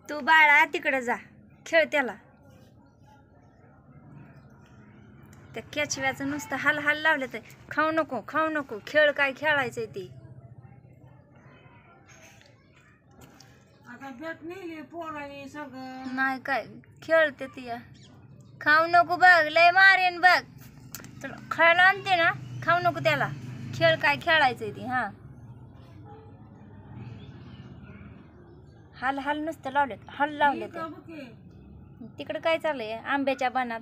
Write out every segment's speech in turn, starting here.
तू बाळा तिकडे जा, खेळ त्याला. त्या केचव्याचं नुसतं हाल हाल लावलं तर खाऊ नको खाऊ नको, खेळ काय खेळायचंय ते. नाही काय खेळते ती, खाऊ नको बघ, लय मारेन बघ. तुला खेळायला आणते ना, खाऊ नको त्याला, खेळ काय खेळायचंय ती. हा हाल हाल नुसतं लावलेत, हाल लावले. तिकडे काय चाललंय आंब्याच्या बनात?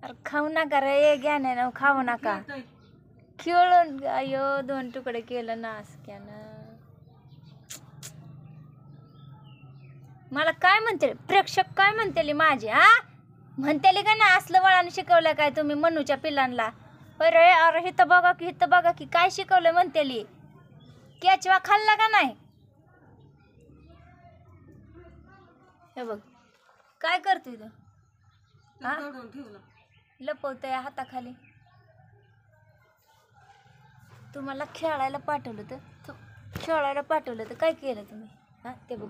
अरे खाऊ नका रे, घ्याने खाऊ नका. खेळून अयो 2 तुकडे केलं ना असक्यानं. मला काय म्हणते प्रेक्षक, काय म्हणते माझे? हा म्हणतेली का ना असलं वळण शिकवलं काय तुम्ही मनूच्या पिल्लांना? अरे अरे हिथं बघा की, हिथं बघा की, काय शिकवलं म्हणतेली? केचवा खाल्ला का नाही? हे बघ काय करतोय तू, लपवतोय हाताखाली. तुम्हाला खेळायला पाठवलं तर खेळायला पाठवलं तर काय केलं तुम्ही? हा ते बघ.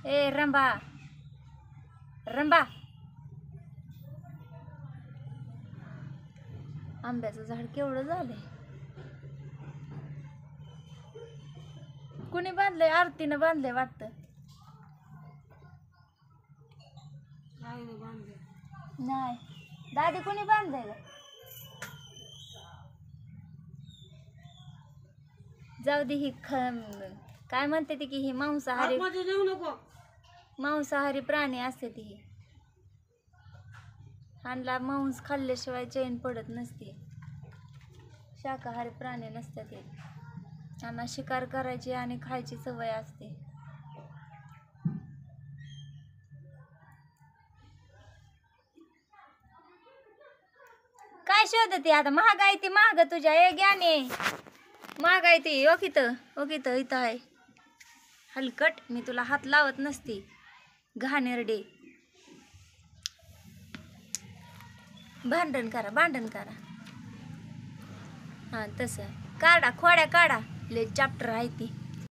ए रंबा रंबा, आंब्याचं झाड केवढं झालंय. कुणी बांधलंय? आरतीनं बांधलंय वाटतं. नाही दादी, कुणी बांधलंय? जाऊ दे, ही काय म्हणते ती की ही मांसाहारी प्राणी असते ती. ह्यांना मांस खाल्ल्याशिवाय चैन पडत नसते. शाकाहारी प्राणी नसते ते, त्यांना शिकार करायची आणि खायची सवय असते. काय शोधते आता? महागाई ती महाग तुझ्या ए ज्ञाने, महागाई ती. ओकित इथं आहे हलकट. मी तुला हात लावत नसती घाणेरडे. भांडण करा. हा तसं काढा, खोड्या काढा, लय चॅप्टर आहे ती.